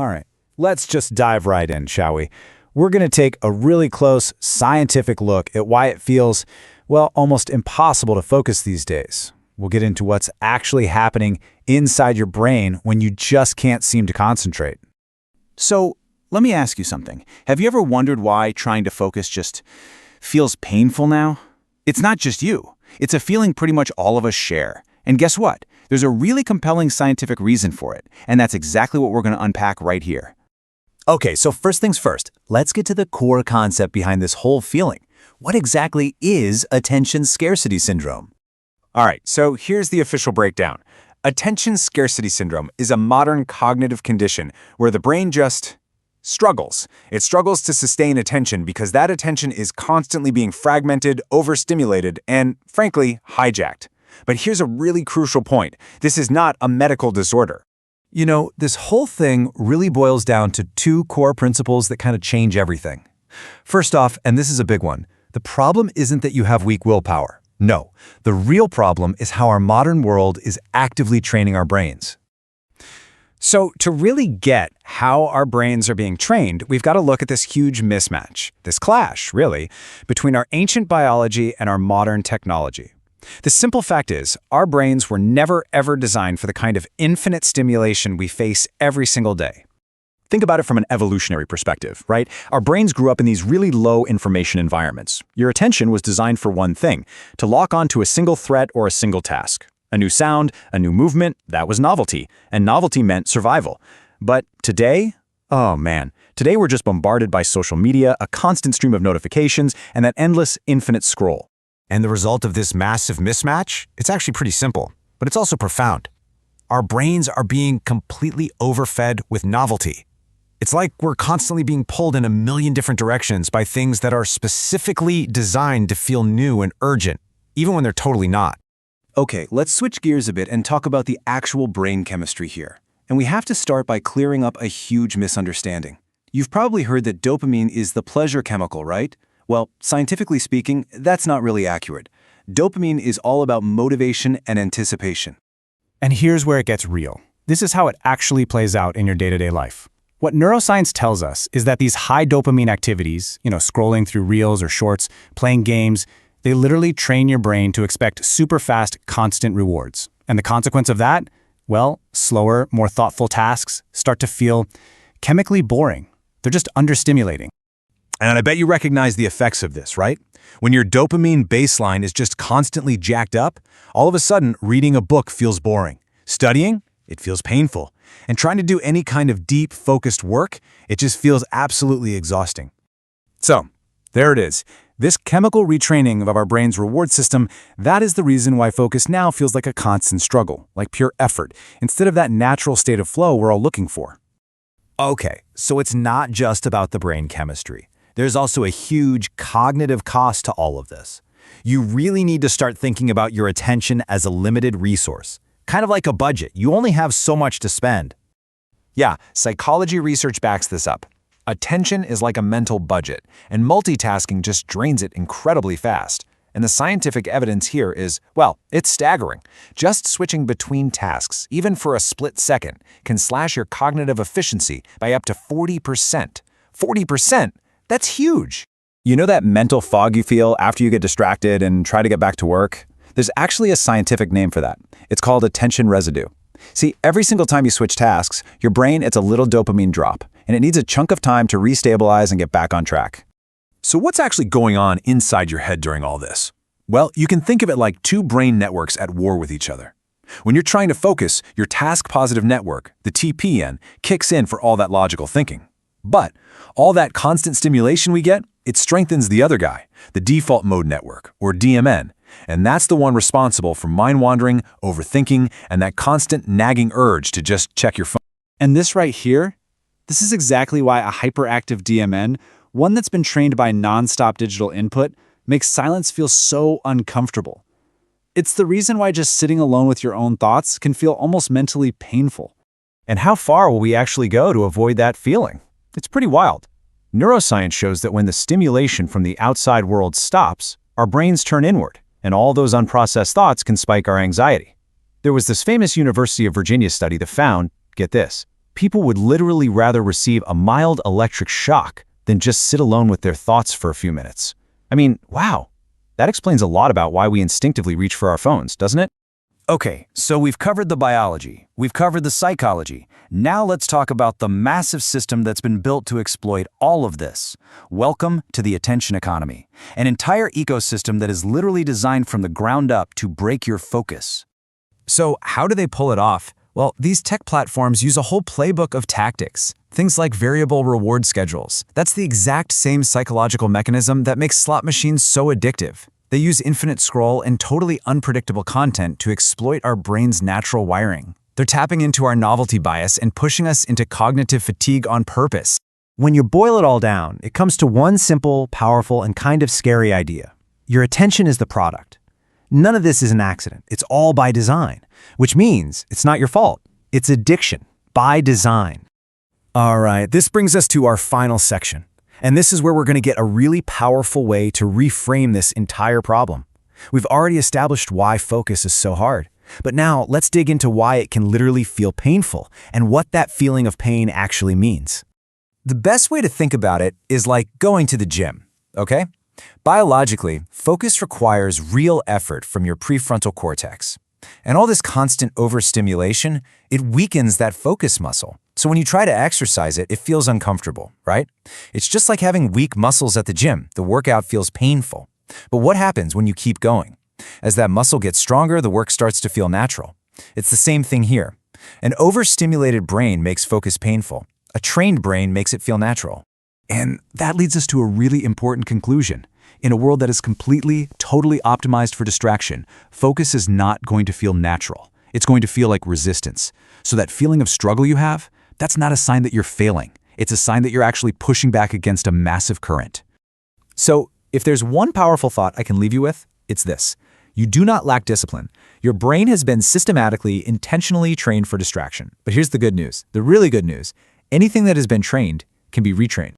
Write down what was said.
All right, let's just dive right in, shall we? We're going to take a really close scientific look at why it feels, well, almost impossible to focus these days. We'll get into what's actually happening inside your brain when you just can't seem to concentrate. So, let me ask you something. Have you ever wondered why trying to focus just feels painful now? It's not just you. It's a feeling pretty much all of us share. And guess what? There's a really compelling scientific reason for it, and that's exactly what we're going to unpack right here. Okay, so first things first, let's get to the core concept behind this whole feeling. What exactly is attention scarcity syndrome? All right, so here's the official breakdown. Attention scarcity syndrome is a modern cognitive condition where the brain just struggles. It struggles to sustain attention because that attention is constantly being fragmented, overstimulated, and, frankly, hijacked. But here's a really crucial point. This is not a medical disorder. You know, this whole thing really boils down to two core principles that kind of change everything. First off, and this is a big one, the problem isn't that you have weak willpower. No, the real problem is how our modern world is actively training our brains. So to really get how our brains are being trained, we've got to look at this huge mismatch, this clash, really, between our ancient biology and our modern technology. The simple fact is, our brains were never ever designed for the kind of infinite stimulation we face every single day. Think about it from an evolutionary perspective, right? Our brains grew up in these really low information environments. Your attention was designed for one thing, to lock onto a single threat or a single task. A new sound, a new movement, that was novelty, and novelty meant survival. But today, oh man, today we're just bombarded by social media, a constant stream of notifications, and that endless, infinite scroll. And the result of this massive mismatch? It's actually pretty simple, but it's also profound. Our brains are being completely overfed with novelty. It's like we're constantly being pulled in a million different directions by things that are specifically designed to feel new and urgent, even when they're totally not. Okay, let's switch gears a bit and talk about the actual brain chemistry here. And we have to start by clearing up a huge misunderstanding. You've probably heard that dopamine is the pleasure chemical, right? Well, scientifically speaking, that's not really accurate. Dopamine is all about motivation and anticipation. And here's where it gets real. This is how it actually plays out in your day-to-day life. What neuroscience tells us is that these high dopamine activities, scrolling through reels or shorts, playing games, they literally train your brain to expect super fast, constant rewards. And the consequence of that? Well, slower, more thoughtful tasks start to feel chemically boring. They're just understimulating. And I bet you recognize the effects of this, right? When your dopamine baseline is just constantly jacked up, all of a sudden, reading a book feels boring. Studying? It feels painful. And trying to do any kind of deep, focused work, it just feels absolutely exhausting. So, there it is. This chemical retraining of our brain's reward system, that is the reason why focus now feels like a constant struggle, like pure effort, instead of that natural state of flow we're all looking for. Okay, so it's not just about the brain chemistry. There's also a huge cognitive cost to all of this. You really need to start thinking about your attention as a limited resource. Kind of like a budget. You only have so much to spend. Yeah, psychology research backs this up. Attention is like a mental budget, and multitasking just drains it incredibly fast. And the scientific evidence here is, well, it's staggering. Just switching between tasks, even for a split second, can slash your cognitive efficiency by up to 40%. 40%? That's huge. You know that mental fog you feel after you get distracted and try to get back to work? There's actually a scientific name for that. It's called attention residue. See, every single time you switch tasks, your brain gets a little dopamine drop, and it needs a chunk of time to restabilize and get back on track. So what's actually going on inside your head during all this? Well, you can think of it like two brain networks at war with each other. When you're trying to focus, your task-positive network, the TPN, kicks in for all that logical thinking. But all that constant stimulation we get, it strengthens the other guy, the default mode network, or DMN, and that's the one responsible for mind-wandering, overthinking, and that constant nagging urge to just check your phone. And this right here, this is exactly why a hyperactive DMN, one that's been trained by nonstop digital input, makes silence feel so uncomfortable. It's the reason why just sitting alone with your own thoughts can feel almost mentally painful. And how far will we actually go to avoid that feeling? It's pretty wild. Neuroscience shows that when the stimulation from the outside world stops, our brains turn inward, and all those unprocessed thoughts can spike our anxiety. There was this famous University of Virginia study that found, get this, People would literally rather receive a mild electric shock than just sit alone with their thoughts for a few minutes. I mean, wow. That explains a lot about why we instinctively reach for our phones, doesn't it? Okay, so we've covered the biology, we've covered the psychology. Now let's talk about the massive system that's been built to exploit all of this. Welcome to the attention economy, an entire ecosystem that is literally designed from the ground up to break your focus. So how do they pull it off? Well, these tech platforms use a whole playbook of tactics. Things like variable reward schedules. That's the exact same psychological mechanism that makes slot machines so addictive. They use infinite scroll and totally unpredictable content to exploit our brain's natural wiring. They're tapping into our novelty bias and pushing us into cognitive fatigue on purpose. When you boil it all down, it comes to one simple, powerful, and kind of scary idea. Your attention is the product. None of this is an accident. It's all by design, which means it's not your fault. It's addiction by design. All right, this brings us to our final section. And this is where we're going to get a really powerful way to reframe this entire problem. We've already established why focus is so hard. But now let's dig into why it can literally feel painful and what that feeling of pain actually means. The best way to think about it is like going to the gym, okay? Biologically, focus requires real effort from your prefrontal cortex. And all this constant overstimulation, it weakens that focus muscle. So when you try to exercise it, it feels uncomfortable, right? It's just like having weak muscles at the gym. The workout feels painful. But what happens when you keep going? As that muscle gets stronger, the work starts to feel natural. It's the same thing here. An overstimulated brain makes focus painful. A trained brain makes it feel natural. And that leads us to a really important conclusion. In a world that is completely, totally optimized for distraction, focus is not going to feel natural. It's going to feel like resistance. So that feeling of struggle you have, that's not a sign that you're failing. It's a sign that you're actually pushing back against a massive current. So, if there's one powerful thought I can leave you with, it's this. You do not lack discipline. Your brain has been systematically, intentionally trained for distraction. But here's the good news, the really good news. Anything that has been trained can be retrained.